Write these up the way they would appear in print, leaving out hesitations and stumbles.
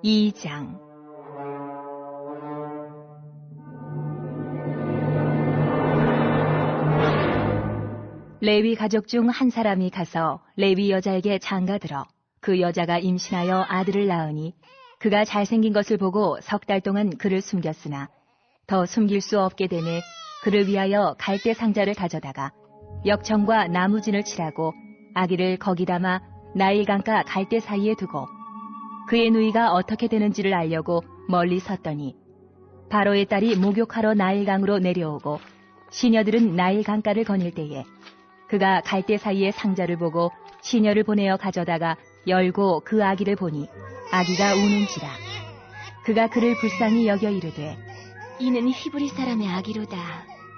2장. 레위 가족 중 한 사람이 가서 레위 여자에게 장가들어 그 여자가 임신하여 아들을 낳으니 그가 잘생긴 것을 보고 3달 동안 그를 숨겼으나 더 숨길 수 없게 되매 그를 위하여 갈대 상자를 가져다가 역청과 나무진을 칠하고 아기를 거기 담아 나일강가 갈대 사이에 두고 그의 누이가 어떻게 되는지를 알려고 멀리 섰더니 바로의 딸이 목욕하러 나일강으로 내려오고 시녀들은 나일강가를 거닐 때에 그가 갈대 사이에 상자를 보고 시녀를 보내어 가져다가 열고 그 아기를 보니 아기가 우는지라. 그가 그를 불쌍히 여겨 이르되 이는 히브리 사람의 아기로다.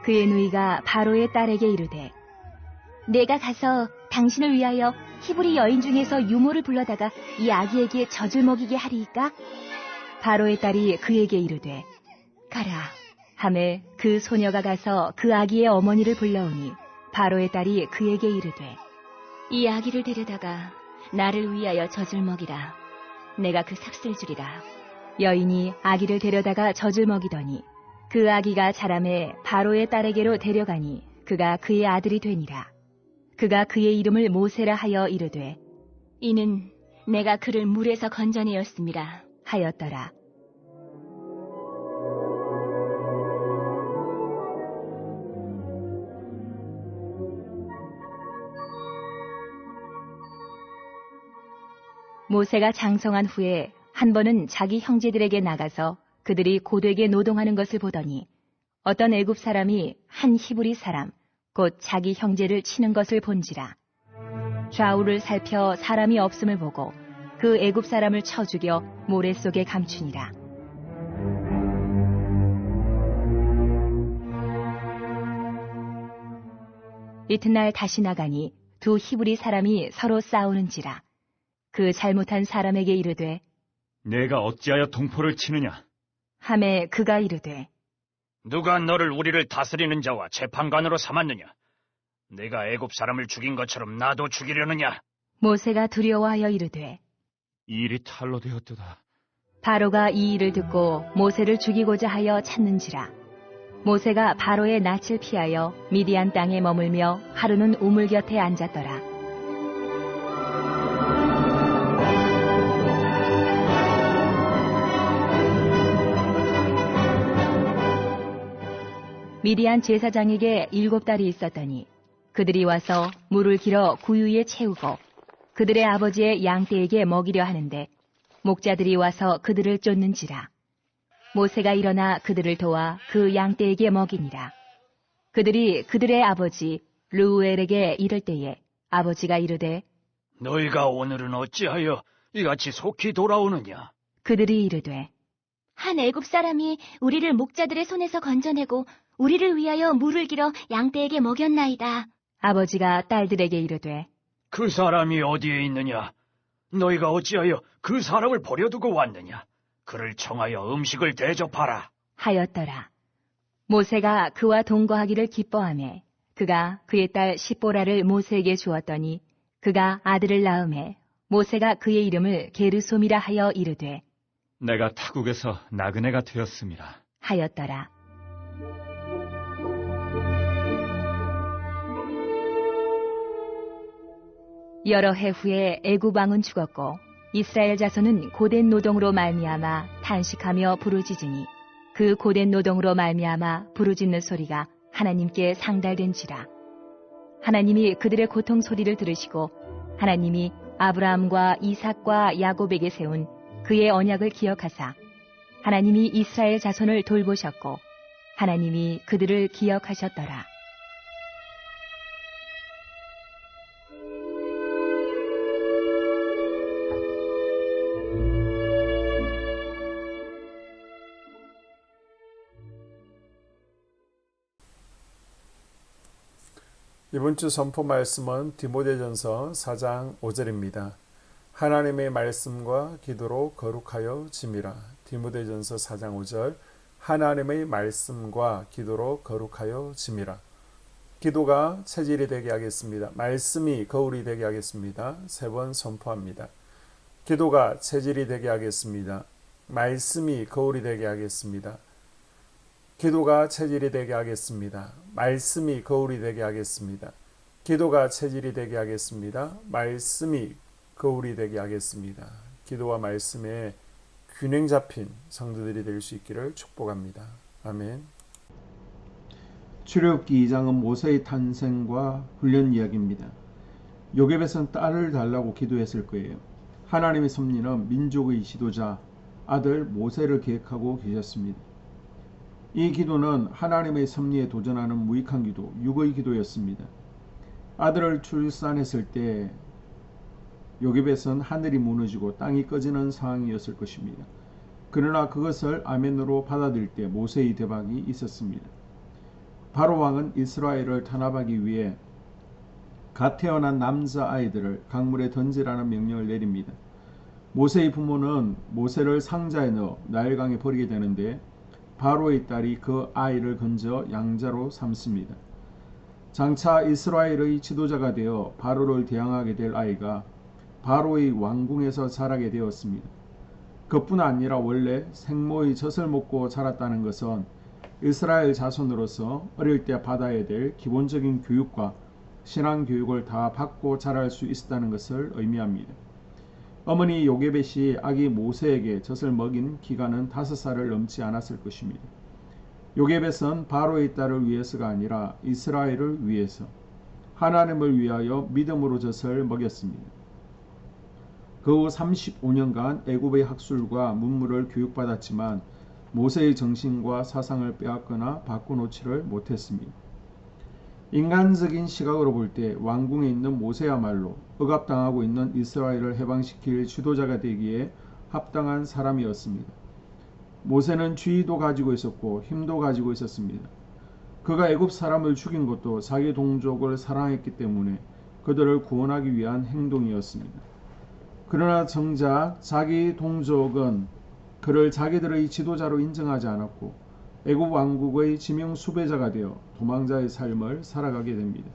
그의 누이가 바로의 딸에게 이르되 내가 가서 당신을 위하여 히브리 여인 중에서 유모를 불러다가 이 아기에게 젖을 먹이게 하리이까? 바로의 딸이 그에게 이르되 가라. 하매 그 소녀가 가서 그 아기의 어머니를 불러오니 바로의 딸이 그에게 이르되 이 아기를 데려다가 나를 위하여 젖을 먹이라. 내가 그 삭슬 주리라. 여인이 아기를 데려다가 젖을 먹이더니 그 아기가 자라매 바로의 딸에게로 데려가니 그가 그의 아들이 되니라. 그가 그의 이름을 모세라 하여 이르되 이는 내가 그를 물에서 건져내었음이라 하였더라. 모세가 장성한 후에 한 번은 자기 형제들에게 나가서 그들이 고되게 노동하는 것을 보더니 어떤 애굽 사람이 한 히브리 사람 곧 자기 형제를 치는 것을 본지라. 좌우를 살펴 사람이 없음을 보고 그 애굽 사람을 쳐 죽여 모래 속에 감추니라. 이튿날 다시 나가니 두 히브리 사람이 서로 싸우는지라. 그 잘못한 사람에게 이르되 내가 어찌하여 동포를 치느냐? 하매 그가 이르되 누가 너를 우리를 다스리는 자와 재판관으로 삼았느냐? 내가 애굽 사람을 죽인 것처럼 나도 죽이려느냐? 모세가 두려워하여 이르되 이 일이 탈로 되었도다. 바로가 이 일을 듣고 모세를 죽이고자 하여 찾는지라. 모세가 바로의 낯을 피하여 미디안 땅에 머물며 하루는 우물 곁에 앉았더라. 미디안 제사장에게 7딸이 있었더니 그들이 와서 물을 길어 구유에 채우고 그들의 아버지의 양떼에게 먹이려 하는데 목자들이 와서 그들을 쫓는지라. 모세가 일어나 그들을 도와 그 양떼에게 먹이니라. 그들이 그들의 아버지 르우엘에게 이를 때에 아버지가 이르되 너희가 오늘은 어찌하여 이같이 속히 돌아오느냐? 그들이 이르되 한 애굽 사람이 우리를 목자들의 손에서 건져내고 우리를 위하여 물을 길어 양떼에게 먹였나이다. 아버지가 딸들에게 이르되 그 사람이 어디에 있느냐? 너희가 어찌하여 그 사람을 버려두고 왔느냐? 그를 청하여 음식을 대접하라. 하였더라. 모세가 그와 동거하기를 기뻐하며 그가 그의 딸 십보라를 모세에게 주었더니 그가 아들을 낳음에 모세가 그의 이름을 게르솜이라 하여 이르되 내가 타국에서 나그네가 되었음이라 하였더라. 여러 해 후에 애굽 왕은 죽었고 이스라엘 자손은 고된 노동으로 말미암아 탄식하며 부르짖으니 그 고된 노동으로 말미암아 부르짖는 소리가 하나님께 상달된지라. 하나님이 그들의 고통 소리를 들으시고 하나님이 아브라함과 이삭과 야곱에게 세운 그의 언약을 기억하사 하나님이 이스라엘 자손을 돌보셨고 하나님이 그들을 기억하셨더라. 이번 주 선포 말씀은 디모데전서 4장 5절입니다. 하나님의 말씀과 기도로 거룩하여 짐이라. 디모데전서 4장 5절. 하나님의 말씀과 기도로 거룩하여 짐이라. 기도가 체질이 되게 하겠습니다. 말씀이 거울이 되게 하겠습니다. 3번 선포합니다. 기도가 체질이 되게 하겠습니다. 말씀이 거울이 되게 하겠습니다. 기도가 체질이 되게 하겠습니다. 말씀이 거울이 되게 하겠습니다. 기도가 체질이 되게 하겠습니다. 말씀이 거울이 되게 하겠습니다. 기도와 말씀에 균형 잡힌 성도들이 될 수 있기를 축복합니다. 아멘. 출애굽기 2장은 모세의 탄생과 훈련 이야기입니다. 요셉에서는 딸을 달라고 기도했을 거예요. 하나님의 섭리는 민족의 지도자 아들 모세를 계획하고 계셨습니다. 이 기도는 하나님의 섭리에 도전하는 무익한 기도, 육의 기도였습니다. 아들을 출산했을 때 요셉에서는 하늘이 무너지고 땅이 꺼지는 상황이었을 것입니다. 그러나 그것을 아멘으로 받아들일 때 모세의 대박이 있었습니다. 바로 왕은 이스라엘을 탄압하기 위해 갓 태어난 남자아이들을 강물에 던지라는 명령을 내립니다. 모세의 부모는 모세를 상자에 넣어 나일강에 버리게 되는데 바로의 딸이 그 아이를 건져 양자로 삼습니다. 장차 이스라엘의 지도자가 되어 바로를 대항하게 될 아이가 바로의 왕궁에서 자라게 되었습니다. 그뿐 아니라 원래 생모의 젖을 먹고 자랐다는 것은 이스라엘 자손으로서 어릴 때 받아야 될 기본적인 교육과 신앙 교육을 다 받고 자랄 수 있었다는 것을 의미합니다. 어머니 요게벳이 아기 모세에게 젖을 먹인 기간은 5살을 넘지 않았을 것입니다. 요게벳은 바로의 딸을 위해서가 아니라 이스라엘을 위해서 하나님을 위하여 믿음으로 젖을 먹였습니다. 그 후 35년간 애굽의 학술과 문물을 교육받았지만 모세의 정신과 사상을 빼앗거나 바꿔놓지를 못했습니다. 인간적인 시각으로 볼 때 왕궁에 있는 모세야말로 억압당하고 있는 이스라엘을 해방시킬 지도자가 되기에 합당한 사람이었습니다. 모세는 지위도 가지고 있었고 힘도 가지고 있었습니다. 그가 애굽 사람을 죽인 것도 자기 동족을 사랑했기 때문에 그들을 구원하기 위한 행동이었습니다. 그러나 정작 자기 동족은 그를 자기들의 지도자로 인정하지 않았고 애굽 왕국의 지명 수배자가 되어 도망자의 삶을 살아가게 됩니다.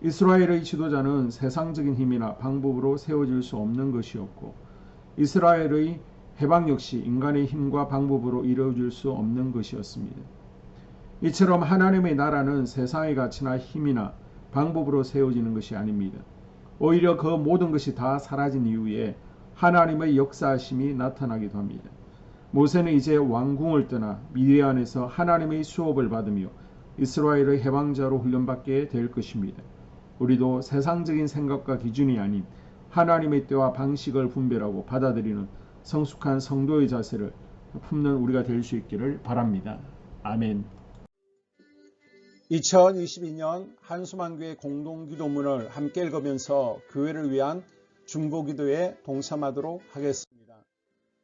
이스라엘의 지도자는 세상적인 힘이나 방법으로 세워질 수 없는 것이었고 이스라엘의 해방 역시 인간의 힘과 방법으로 이루어질 수 없는 것이었습니다. 이처럼 하나님의 나라는 세상의 가치나 힘이나 방법으로 세워지는 것이 아닙니다. 오히려 그 모든 것이 다 사라진 이후에 하나님의 역사하심이 나타나기도 합니다. 모세는 이제 왕궁을 떠나 미디안에서 하나님의 수업을 받으며 이스라엘의 해방자로 훈련받게 될 것입니다. 우리도 세상적인 생각과 기준이 아닌 하나님의 때와 방식을 분별하고 받아들이는 성숙한 성도의 자세를 품는 우리가 될 수 있기를 바랍니다. 아멘. 2022년 한수만교회 공동기도문을 함께 읽으면서 교회를 위한 중보기도에 동참하도록 하겠습니다.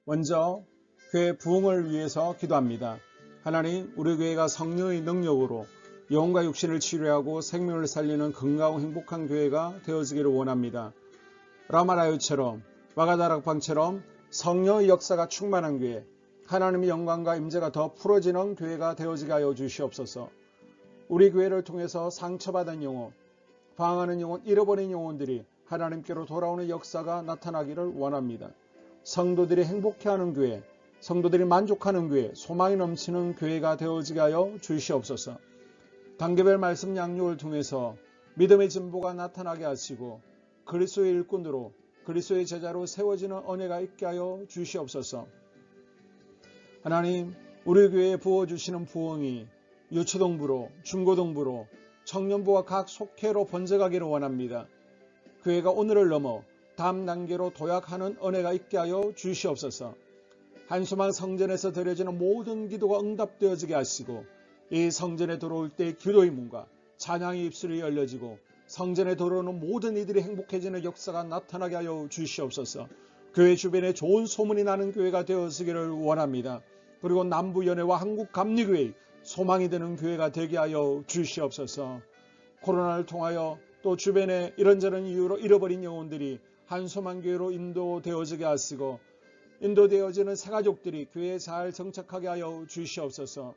먼저 교회 부흥을 위해서 기도합니다. 하나님, 우리 교회가 성령의 능력으로 영혼과 육신을 치료하고 생명을 살리는 건강하고 행복한 교회가 되어지기를 원합니다. 라마라요처럼 와가다락방처럼 성령의 역사가 충만한 교회, 하나님의 영광과 임재가 더 풀어지는 교회가 되어지게 하여 주시옵소서. 우리 교회를 통해서 상처받은 영혼, 방황하는 영혼, 잃어버린 영혼들이 하나님께로 돌아오는 역사가 나타나기를 원합니다. 성도들이 행복해하는 교회, 성도들이 만족하는 교회, 소망이 넘치는 교회가 되어지게 하여 주시옵소서. 단계별 말씀 양육을 통해서 믿음의 진보가 나타나게 하시고 그리스도의 일꾼으로 그리스도의 제자로 세워지는 은혜가 있게 하여 주시옵소서. 하나님, 우리 교회에 부어주시는 부흥이 유초동부로, 중고동부로, 청년부와 각 속회로 번져가기를 원합니다. 교회가 오늘을 넘어 다음 단계로 도약하는 은혜가 있게 하여 주시옵소서. 한수만 성전에서 드려지는 모든 기도가 응답되어지게 하시고 이 성전에 들어올 때 기도의 문과 찬양의 입술이 열려지고 성전에 들어오는 모든 이들이 행복해지는 역사가 나타나게 하여 주시옵소서. 교회 주변에 좋은 소문이 나는 교회가 되어지기를 원합니다. 그리고 남부연회와 한국감리교회의 소망이 되는 교회가 되게 하여 주시옵소서. 코로나를 통하여 또 주변에 이런저런 이유로 잃어버린 영혼들이 한소만교회로 인도되어지게 하시고 인도되어지는 새가족들이 교회에 잘 정착하게 하여 주시옵소서.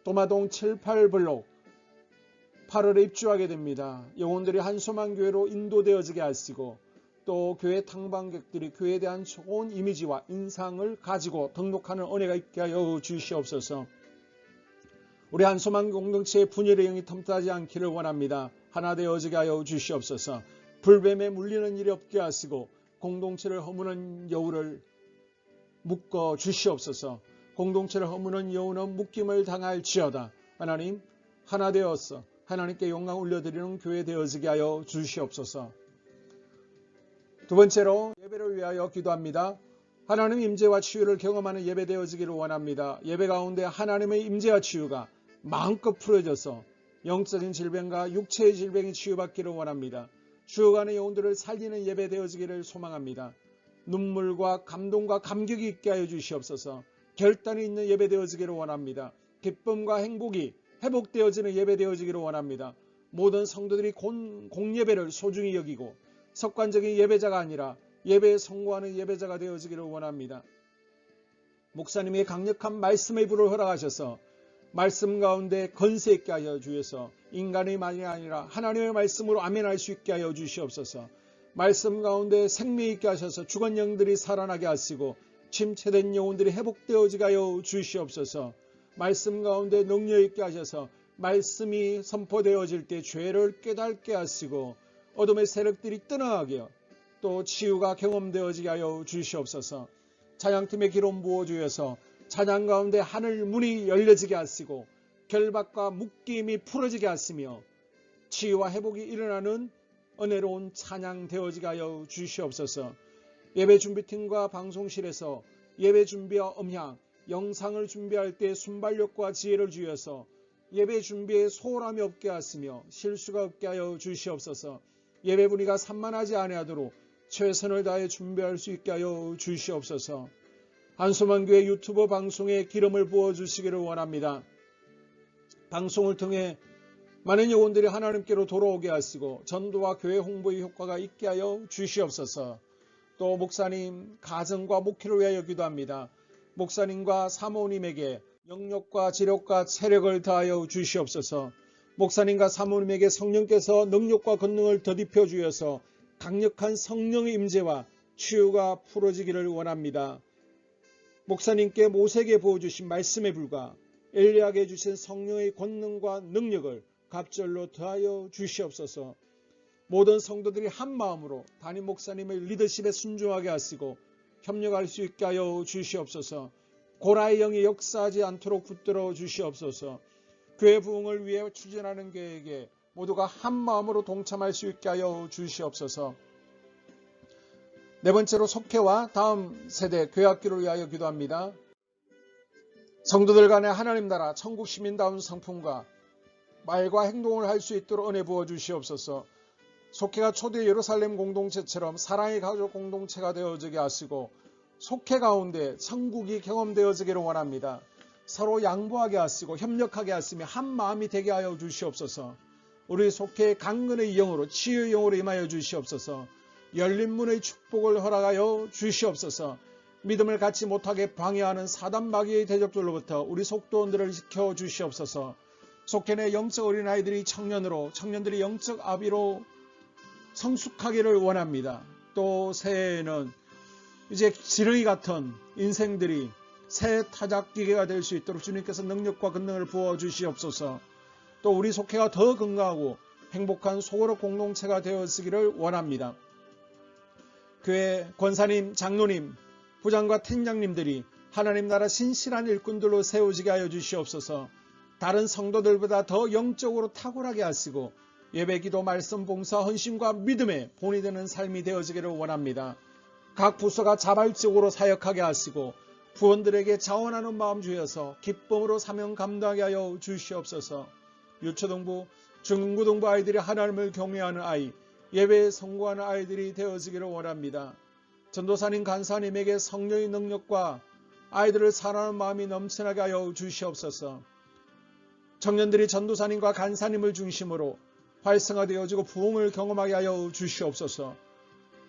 도마동 7, 8블록 8월에 입주하게 됩니다. 영혼들이 한소만교회로 인도되어지게 하시고 또 교회 탕방객들이 교회에 대한 좋은 이미지와 인상을 가지고 등록하는 은혜가 있게 하여 주시옵소서. 우리 한소망 공동체의 분열의 영이 틈타지 않기를 원합니다. 하나 되어지게 하여 주시옵소서. 불뱀에 물리는 일이 없게 하시고 공동체를 허무는 여우를 묶어 주시옵소서. 공동체를 허무는 여우는 묶임을 당할지어다. 하나님, 하나 되어서 하나님께 영광 올려드리는 교회 되어지게 하여 주시옵소서. 두 번째로 예배를 위하여 기도합니다. 하나님 임재와 치유를 경험하는 예배 되어지기를 원합니다. 예배 가운데 하나님의 임재와 치유가 마음껏 풀어져서 영적인 질병과 육체의 질병이 치유받기를 원합니다. 죽어가는 영혼들을 살리는 예배 되어지기를 소망합니다. 눈물과 감동과 감격이 있게 하여 주시옵소서. 결단이 있는 예배 되어지기를 원합니다. 기쁨과 행복이 회복되어지는 예배 되어지기를 원합니다. 모든 성도들이 공예배를 소중히 여기고 습관적인 예배자가 아니라 예배에 성공하는 예배자가 되어지기를 원합니다. 목사님의 강력한 말씀의 불을 허락하셔서 말씀 가운데 건세 있게 하여 주셔서 인간의 말이 아니라 하나님의 말씀으로 아멘할 수 있게 하여 주시옵소서. 말씀 가운데 생명 있게 하셔서 죽은 영들이 살아나게 하시고 침체된 영혼들이 회복되어지게 하여 주시옵소서. 말씀 가운데 능력 있게 하셔서 말씀이 선포되어질 때 죄를 깨닫게 하시고 어둠의 세력들이 떠나가게 또 치유가 경험되어지게 하여 주시옵소서. 찬양팀의 기름 부어주셔서 찬양 가운데 하늘 문이 열려지게 하시고 결박과 묶임이 풀어지게 하시며 치유와 회복이 일어나는 은혜로운 찬양 되어지게 하여 주시옵소서. 예배 준비팀과 방송실에서 예배 준비와 음향, 영상을 준비할 때 순발력과 지혜를 주셔서 예배 준비에 소홀함이 없게 하시며 실수가 없게 하여 주시옵소서. 예배 분위기가 산만하지 아니하도록 최선을 다해 준비할 수 있게 하여 주시옵소서. 한소망교회 유튜브 방송에 기름을 부어주시기를 원합니다. 방송을 통해 많은 영혼들이 하나님께로 돌아오게 하시고 전도와 교회 홍보의 효과가 있게 하여 주시옵소서. 또 목사님 가정과 목회를 위하여 기도합니다. 목사님과 사모님에게 영력과 지력과 체력을 다하여 주시옵소서. 목사님과 사모님에게 성령께서 능력과 권능을 더딥혀 주셔서 강력한 성령의 임재와 치유가 풀어지기를 원합니다. 목사님께 모세에게 부어주신 말씀의 불과 엘리야에게 주신 성령의 권능과 능력을 갑절로 더하여 주시옵소서. 모든 성도들이 한 마음으로 담임 목사님의 리더십에 순종하게 하시고 협력할 수 있게 하여 주시옵소서. 고라의 영이 역사하지 않도록 붙들어 주시옵소서. 교회 부흥을 위해 추진하는 교회에게 모두가 한 마음으로 동참할 수 있게 하여 주시옵소서. 네 번째로 속회와 다음 세대 교회학교를 위하여 기도합니다. 성도들 간의 하나님 나라 천국 시민다운 성품과 말과 행동을 할 수 있도록 은혜 부어 주시옵소서. 속회가 초대 예루살렘 공동체처럼 사랑의 가족 공동체가 되어지게 하시고 속회 가운데 천국이 경험되어지기를 원합니다. 서로 양보하게 하시고 협력하게 하시며 한 마음이 되게 하여 주시옵소서. 우리 속회의 강건의 영으로 치유의 영으로 임하여 주시옵소서. 열린 문의 축복을 허락하여 주시옵소서. 믿음을 갖지 못하게 방해하는 사단 마귀의 대적들로부터 우리 속도원들을 지켜 주시옵소서. 속회 내 영적 어린아이들이 청년들이 영적 아비로 성숙하기를 원합니다. 또 새해에는 이제 지렁이 같은 인생들이 새 타작기계가 될 수 있도록 주님께서 능력과 권능을 부어 주시옵소서. 또 우리 속회가 더 건강하고 행복한 소그룹 공동체가 되었기를 원합니다. 교회 권사님, 장로님, 부장과 팀장님들이 하나님 나라 신실한 일꾼들로 세워지게 하여 주시옵소서. 다른 성도들보다 더 영적으로 탁월하게 하시고 예배, 기도, 말씀, 봉사, 헌신과 믿음의 본이 되는 삶이 되어지기를 원합니다. 각 부서가 자발적으로 사역하게 하시고 부원들에게 자원하는 마음 주셔서 기쁨으로 사명 감당하게 하여 주시옵소서. 유초등부, 중고등부 아이들이 하나님을 경외하는 아이, 예배에 성공하는 아이들이 되어지기를 원합니다. 전도사님, 간사님에게 성령의 능력과 아이들을 사랑하는 마음이 넘쳐나게 하여 주시옵소서. 청년들이 전도사님과 간사님을 중심으로 활성화되어지고 부흥을 경험하게 하여 주시옵소서.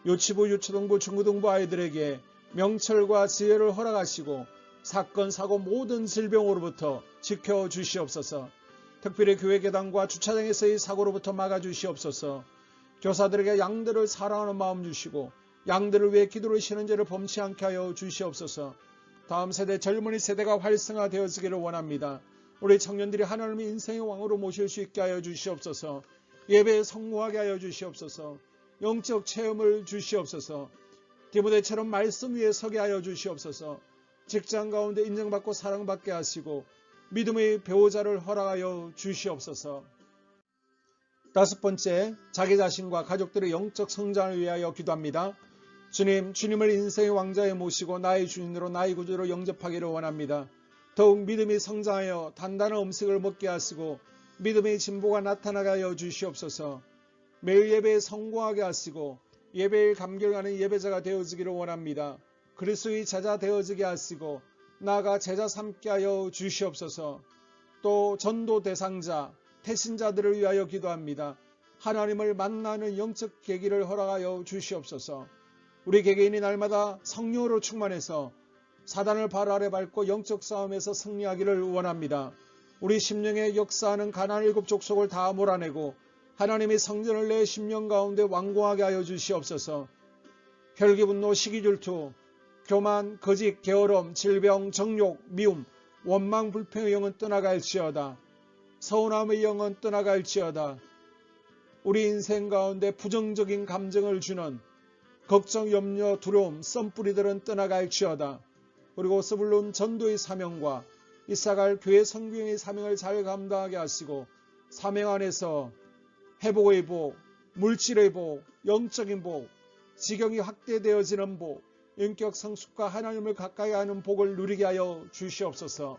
유치부, 유초등부, 중고등부 아이들에게 명철과 지혜를 허락하시고 사건, 사고 모든 질병으로부터 지켜주시옵소서. 특별히 교회 계단과 주차장에서의 사고로부터 막아주시옵소서. 교사들에게 양들을 사랑하는 마음 주시고 양들을 위해 기도를 쉬는 죄를 범치 않게 하여 주시옵소서. 다음 세대 젊은이 세대가 활성화되어지기를 원합니다. 우리 청년들이 하나님의 인생의 왕으로 모실 수 있게 하여 주시옵소서. 예배에 성공하게 하여 주시옵소서. 영적 체험을 주시옵소서. 디모데처럼 말씀 위에 서게 하여 주시옵소서. 직장 가운데 인정받고 사랑받게 하시고 믿음의 배우자를 허락하여 주시옵소서. 다섯 번째, 자기 자신과 가족들의 영적 성장을 위하여 기도합니다. 주님을 인생의 왕자에 모시고 나의 주인으로 나의 구주로 영접하기를 원합니다. 더욱 믿음이 성장하여 단단한 음식을 먹게 하시고 믿음의 진보가 나타나게 하여 주시옵소서. 매일 예배에 성공하게 하시고 예배에 감격하는 예배자가 되어지기를 원합니다. 그리스도의 제자 되어지게 하시고 나아가 제자 삼게 하여 주시옵소서. 또 전도 대상자, 태신자들을 위하여 기도합니다. 하나님을 만나는 영적 계기를 허락하여 주시옵소서. 우리 개개인이 날마다 성령으로 충만해서 사단을 발 아래 밟고 영적 싸움에서 승리하기를 원합니다. 우리 심령에 역사하는 가나안 7 족속을 다 몰아내고 하나님의 성전을 내 심령 가운데 완공하게 하여 주시옵소서. 혈기 분노 시기 질투 교만 거짓 게으름 질병 정욕 미움 원망 불평의 영은 떠나갈지어다. 서운함의 영은 떠나갈지어다. 우리 인생 가운데 부정적인 감정을 주는 걱정, 염려, 두려움, 썸뿌리들은 떠나갈지어다. 그리고 스불론 전도의 사명과 이사갈 교회 선교의 사명을 잘 감당하게 하시고 사명 안에서 회복의 복, 물질의 복, 영적인 복, 지경이 확대되어지는 복, 인격 성숙과 하나님을 가까이 하는 복을 누리게 하여 주시옵소서.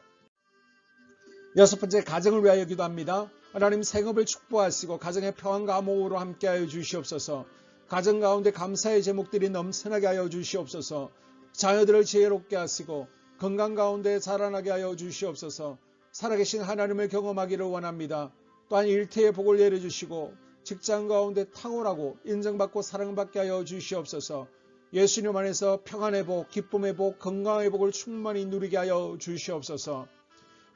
여섯 번째, 가정을 위하여 기도합니다. 하나님 생업을 축복하시고 가정의 평안과 암호로 함께하여 주시옵소서. 가정 가운데 감사의 제목들이 넘쳐나게 하여 주시옵소서. 자녀들을 지혜롭게 하시고 건강 가운데 자라나게 하여 주시옵소서. 살아계신 하나님을 경험하기를 원합니다. 또한 일태의 복을 내려주시고 직장 가운데 탁월하고 인정받고 사랑받게 하여 주시옵소서. 예수님 안에서 평안의 복, 기쁨의 복, 건강의 복을 충만히 누리게 하여 주시옵소서.